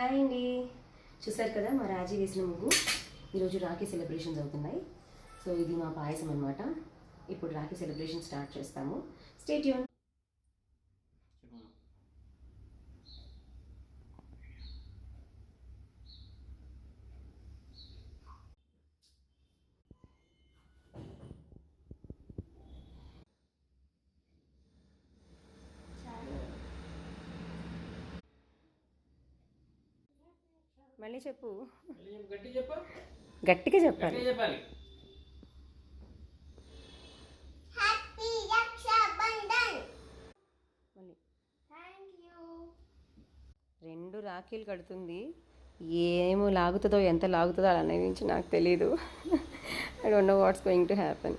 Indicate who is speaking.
Speaker 1: Hi అండి, చూసారు కదా మా రాజీ వేసిన ముగ్గు. ఈరోజు రాఖీ సెలబ్రేషన్స్ అవుతున్నాయి. సో ఇది మా పాయసం అనమాట. ఇప్పుడు రాఖీ సెలబ్రేషన్ స్టార్ట్ చేస్తాము. Stay tune. మళ్ళీ చెప్పు, గట్టిగా చెప్పాలి. రెండు రాఖీలు కడుతుంది. ఏమో లాగుతుందో ఎంత లాగుతుందో అలా నుంచి నాకు తెలీదు. I don't know what's going to happen.